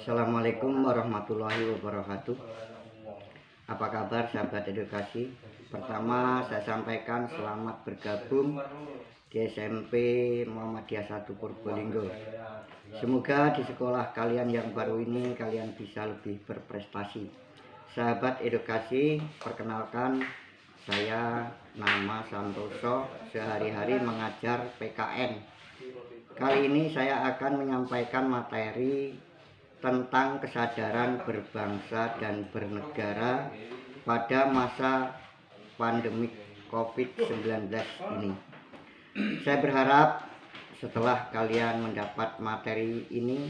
Assalamualaikum warahmatullahi wabarakatuh. Apa kabar sahabat edukasi? Pertama saya sampaikan selamat bergabung di SMP Muhammadiyah 1 Purbolinggo. Semoga di sekolah kalian yang baru ini kalian bisa lebih berprestasi. Sahabat edukasi, perkenalkan saya nama Santoso, sehari-hari mengajar PKN. Kali ini saya akan menyampaikan materi tentang kesadaran berbangsa dan bernegara pada masa pandemi COVID-19 ini. Saya berharap setelah kalian mendapat materi ini,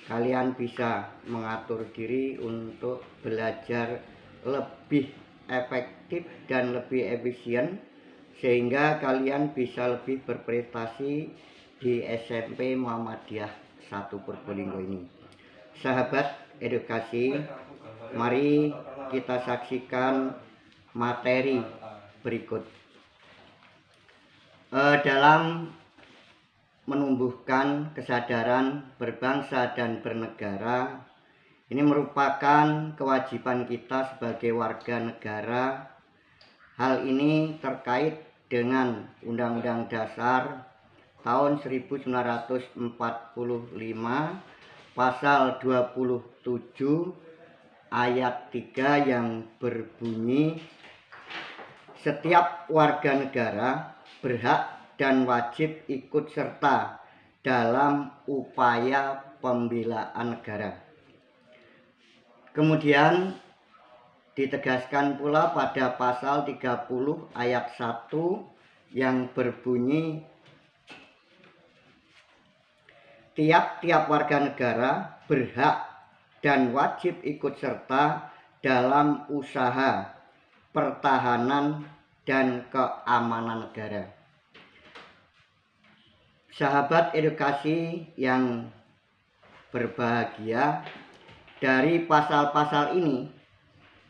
kalian bisa mengatur diri untuk belajar lebih efektif dan lebih efisien, sehingga kalian bisa lebih berprestasi di SMP Muhammadiyah 1 Purbolinggo ini. Sahabat edukasi, mari kita saksikan materi berikut. Dalam menumbuhkan kesadaran berbangsa dan bernegara, ini merupakan kewajiban kita sebagai warga negara. Hal ini terkait dengan Undang-Undang Dasar tahun 1945 Pasal 27 ayat 3 yang berbunyi, setiap warga negara berhak dan wajib ikut serta dalam upaya pembelaan negara. Kemudian ditegaskan pula pada pasal 30 ayat 1 yang berbunyi, tiap-tiap warga negara berhak dan wajib ikut serta dalam usaha pertahanan dan keamanan negara. Sahabat edukasi yang berbahagia, dari pasal-pasal ini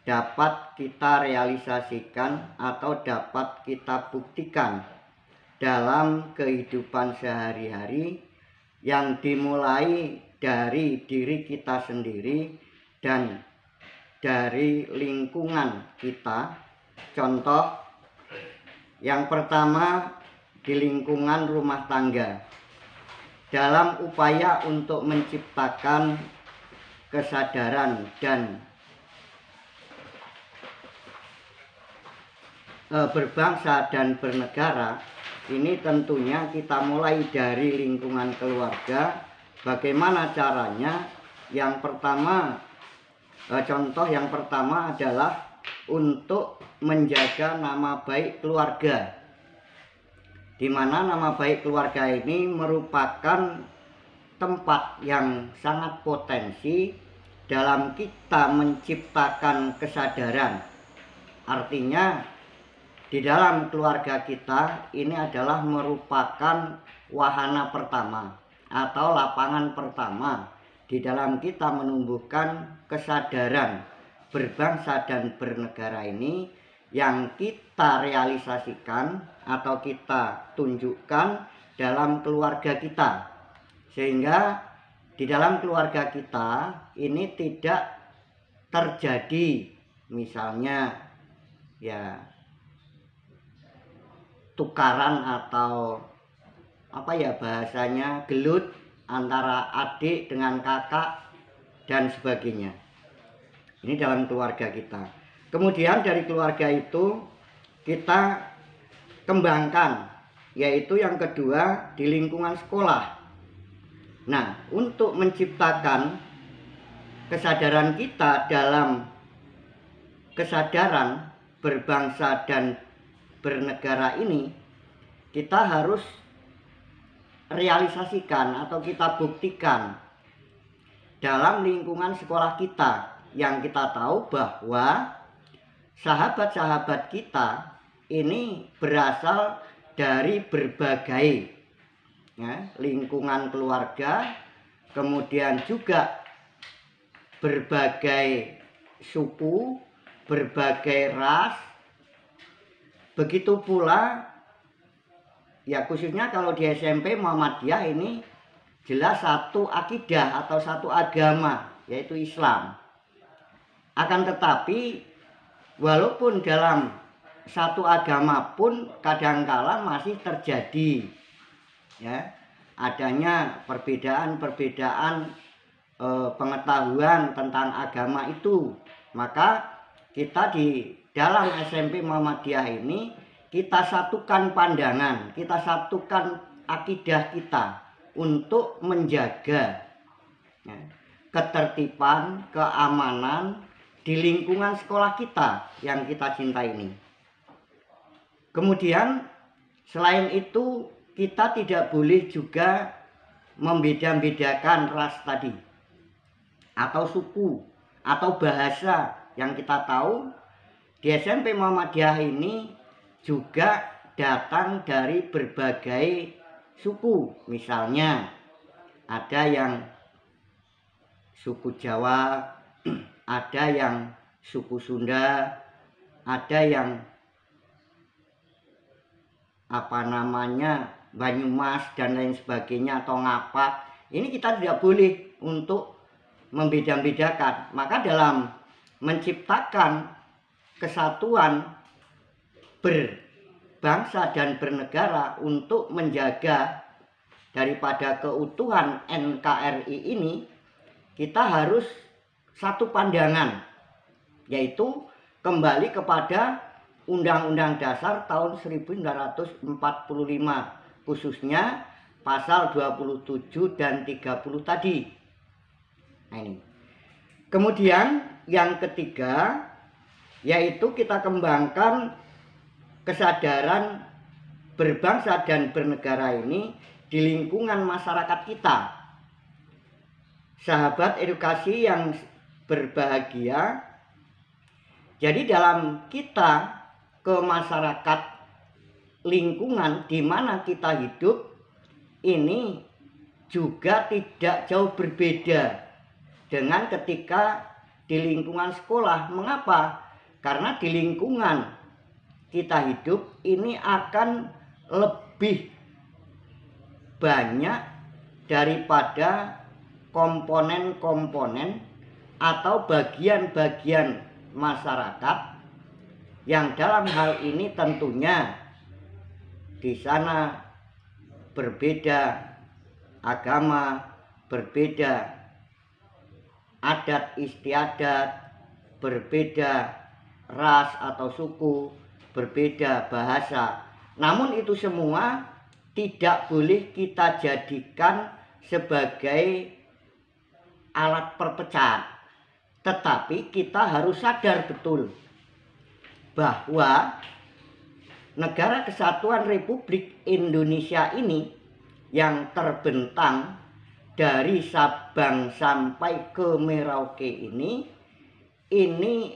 dapat kita realisasikan atau dapat kita buktikan dalam kehidupan sehari-hari yang dimulai dari diri kita sendiri dan dari lingkungan kita. Contoh yang pertama, di lingkungan rumah tangga, dalam upaya untuk menciptakan kesadaran dan berbangsa dan bernegara. Ini tentunya kita mulai dari lingkungan keluarga. Bagaimana caranya? Yang pertama, contoh yang pertama adalah untuk menjaga nama baik keluarga, di mana nama baik keluarga ini merupakan tempat yang sangat potensi dalam kita menciptakan kesadaran. Artinya di dalam keluarga kita ini adalah merupakan wahana pertama atau lapangan pertama di dalam kita menumbuhkan kesadaran berbangsa dan bernegara ini, yang kita realisasikan atau kita tunjukkan dalam keluarga kita, sehingga di dalam keluarga kita ini tidak terjadi misalnya tukaran atau bahasanya gelut antara adik dengan kakak dan sebagainya. Ini dalam keluarga kita. Kemudian dari keluarga itu kita kembangkan, yaitu yang kedua di lingkungan sekolah. Nah, untuk menciptakan kesadaran kita dalam kesadaran berbangsa dan bernegara ini, kita harus realisasikan atau kita buktikan dalam lingkungan sekolah kita, yang kita tahu bahwa sahabat-sahabat kita ini berasal dari berbagai lingkungan keluarga, kemudian juga berbagai suku, berbagai ras. Begitu pula khususnya kalau di SMP Muhammadiyah ini jelas satu akidah atau satu agama. yaitu Islam. Akan tetapi walaupun dalam satu agama pun kadangkala masih terjadi ya adanya perbedaan-perbedaan pengetahuan tentang agama itu. Maka kita di dalam SMP Muhammadiyah ini kita satukan pandangan, kita satukan akidah kita untuk menjaga ya, ketertiban, keamanan di lingkungan sekolah kita yang kita cintai ini. Kemudian selain itu kita tidak boleh juga membeda-bedakan ras tadi atau suku atau bahasa. Yang kita tahu di SMP Muhammadiyah ini juga datang dari berbagai suku. Misalnya ada yang suku Jawa, ada yang suku Sunda, ada yang Banyumas dan lain sebagainya atau Ngapak. Ini kita tidak boleh untuk membeda-bedakan. Maka dalam menciptakan kesatuan berbangsa dan bernegara untuk menjaga daripada keutuhan NKRI ini, kita harus satu pandangan, yaitu kembali kepada Undang-Undang Dasar tahun 1945, khususnya pasal 27 dan 30 tadi. Nah, ini. Kemudian yang ketiga, yaitu kita kembangkan kesadaran berbangsa dan bernegara ini di lingkungan masyarakat kita. Sahabat edukasi yang berbahagia, jadi dalam kita ke masyarakat lingkungan di mana kita hidup ini juga tidak jauh berbeda dengan ketika di lingkungan sekolah. Mengapa? Karena di lingkungan kita hidup ini akan lebih banyak daripada komponen-komponen atau bagian-bagian masyarakat yang dalam hal ini tentunya di sana berbeda agama, berbeda adat istiadat, berbeda ras atau suku, berbeda bahasa. Namun itu semua tidak boleh kita jadikan sebagai alat perpecahan. Tetapi kita harus sadar betul bahwa Negara Kesatuan Republik Indonesia ini yang terbentang dari Sabang sampai ke Merauke ini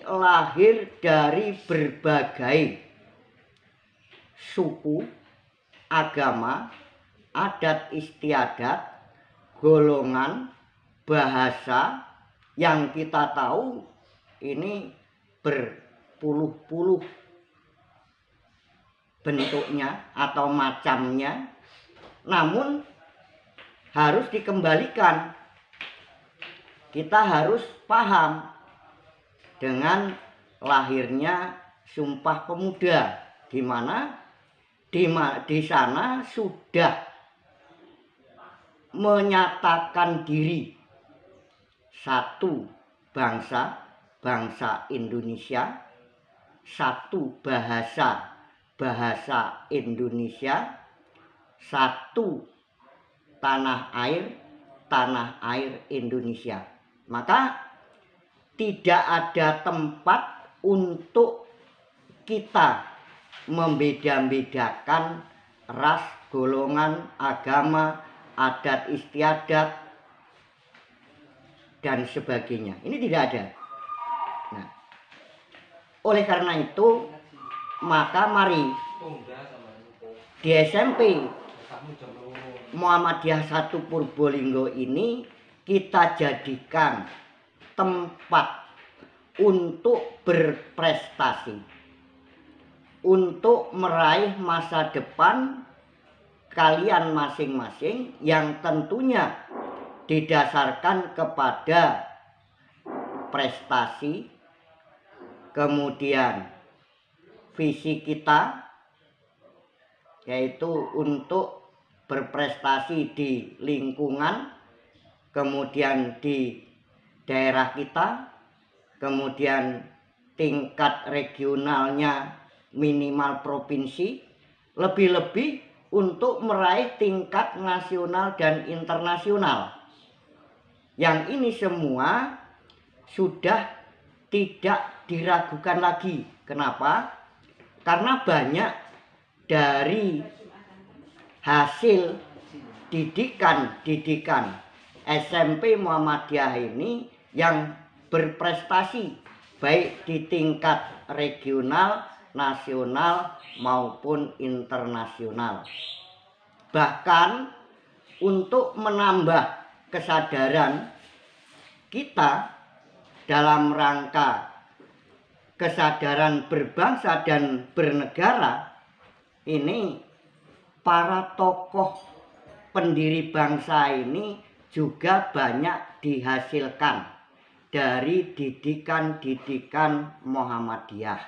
lahir dari berbagai suku, agama, adat istiadat, golongan, bahasa yang kita tahu ini berpuluh-puluh bentuknya atau macamnya, namun harus dikembalikan. Kita harus paham dengan lahirnya Sumpah Pemuda, di mana di sana sudah menyatakan diri satu bangsa, bangsa Indonesia, satu bahasa, bahasa Indonesia, satu tanah air Indonesia. Maka tidak ada tempat untuk kita membeda-bedakan ras, golongan, agama, adat istiadat dan sebagainya. Ini tidak ada. Nah, oleh karena itu maka mari di SMP Muhammadiyah 1 Purbolinggo ini kita jadikan tempat untuk berprestasi, untuk meraih masa depan kalian masing-masing yang tentunya didasarkan kepada prestasi, kemudian visi kita yaitu untuk berprestasi di lingkungan, kemudian di daerah kita, kemudian tingkat regionalnya minimal provinsi, lebih-lebih untuk meraih tingkat nasional dan internasional. Yang ini semua sudah tidak diragukan lagi. Kenapa? Karena banyak dari hasil didikan SMP Muhammadiyah ini yang berprestasi baik di tingkat regional, nasional maupun internasional. Bahkan untuk menambah kesadaran kita dalam rangka kesadaran berbangsa dan bernegara, ini para tokoh pendiri bangsa ini juga banyak dihasilkan dari didikan-didikan Muhammadiyah.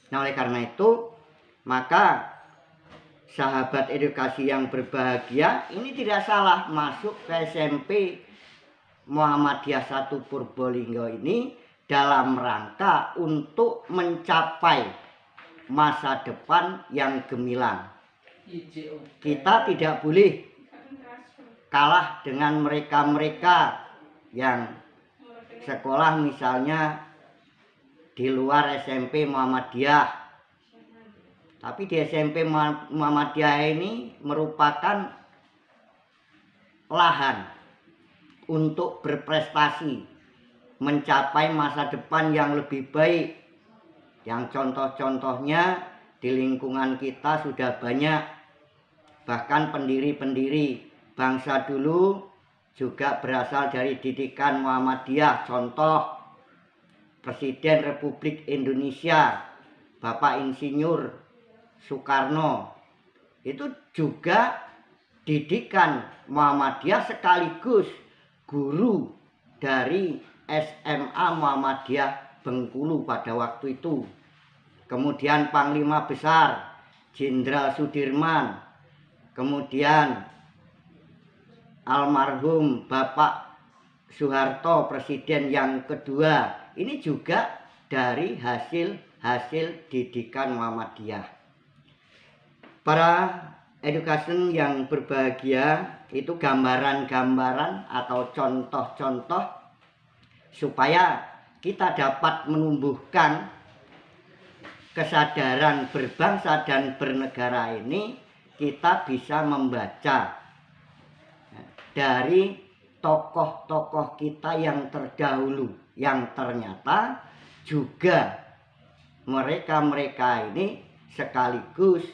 Nah, oleh karena itu, maka sahabat edukasi yang berbahagia ini tidak salah masuk ke SMP Muhammadiyah 1 Purbolinggo ini dalam rangka untuk mencapai masa depan yang gemilang. Kita tidak boleh kalah dengan mereka-mereka yang sekolah misalnya di luar SMP Muhammadiyah. Tapi di SMP Muhammadiyah ini merupakan lahan untuk berprestasi, mencapai masa depan yang lebih baik. Yang contoh-contohnya di lingkungan kita sudah banyak. Bahkan pendiri-pendiri bangsa dulu juga berasal dari didikan Muhammadiyah. Contoh Presiden Republik Indonesia Bapak Insinyur Soekarno, itu juga didikan Muhammadiyah sekaligus guru dari SMA Muhammadiyah Bengkulu pada waktu itu. Kemudian Panglima Besar Jenderal Sudirman, kemudian almarhum Bapak Soeharto presiden yang kedua, ini juga dari hasil didikan Muhammadiyah. Para education yang berbahagia, itu gambaran-gambaran atau contoh-contoh supaya kita dapat menumbuhkan kesadaran berbangsa dan bernegara ini. Kita bisa membaca dari tokoh-tokoh kita yang terdahulu, yang ternyata juga mereka-mereka ini sekaligus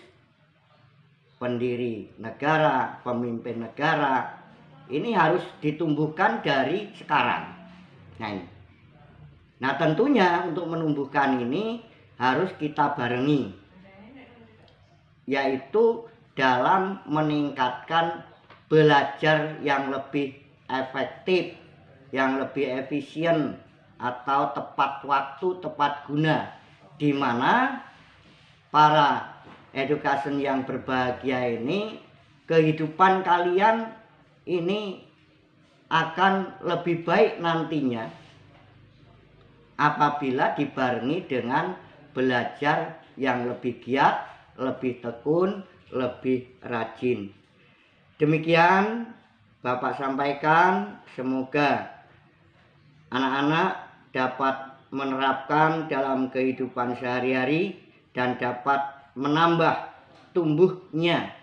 pendiri negara, pemimpin negara. Ini harus ditumbuhkan dari sekarang. Nah, tentunya untuk menumbuhkan ini harus kita barengi, yaitu dalam meningkatkan belajar yang lebih efektif, yang lebih efisien atau tepat waktu, tepat guna, di mana para education yang berbahagia ini, kehidupan kalian ini akan lebih baik nantinya apabila dibarengi dengan belajar yang lebih giat, lebih tekun, lebih rajin. Demikian Bapak sampaikan, semoga anak-anak dapat menerapkan dalam kehidupan sehari-hari dan dapat menambah tumbuhnya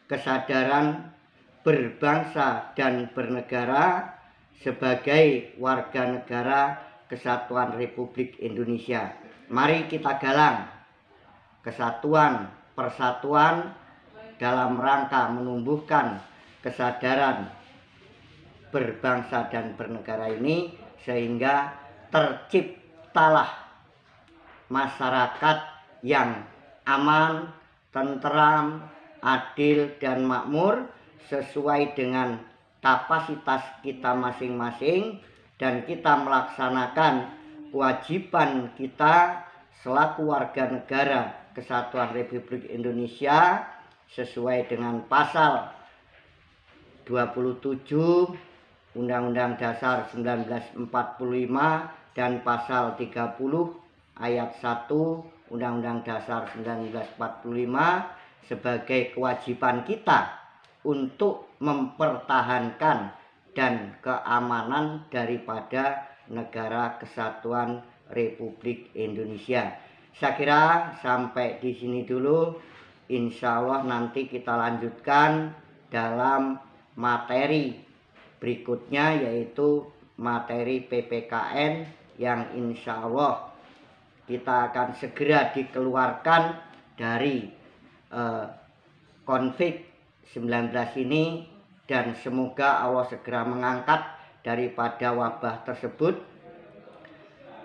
kesadaran berbangsa dan bernegara sebagai warga negara Kesatuan Republik Indonesia. Mari kita galang kesatuan, persatuan dalam rangka menumbuhkan kesadaran berbangsa dan bernegara ini, sehingga terciptalah masyarakat yang aman, tentram, adil dan makmur sesuai dengan kapasitas kita masing-masing, dan kita melaksanakan kewajiban kita selaku warga negara Kesatuan Republik Indonesia sesuai dengan pasal 27 Undang-Undang Dasar 1945 dan pasal 30 ayat 1 Undang-Undang Dasar 1945 sebagai kewajiban kita untuk mempertahankan dan keamanan daripada negara Kesatuan Republik Indonesia. Saya kira sampai di sini dulu. Insya Allah nanti kita lanjutkan dalam materi berikutnya, yaitu materi PPKN yang insya Allah kita akan segera dikeluarkan dari COVID-19 ini, dan semoga Allah segera mengangkat daripada wabah tersebut.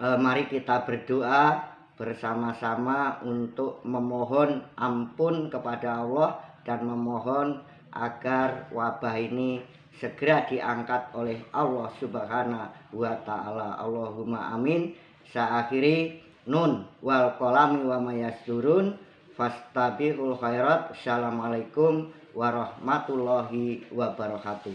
Mari kita berdoa bersama-sama untuk memohon ampun kepada Allah dan memohon agar wabah ini segera diangkat oleh Allah Subhanahu wa Ta'ala. Allahumma amin. Saya akhiri, nun wal qalami wa mayasturun fastabiqul khairat. Assalamualaikum warahmatullahi wabarakatuh.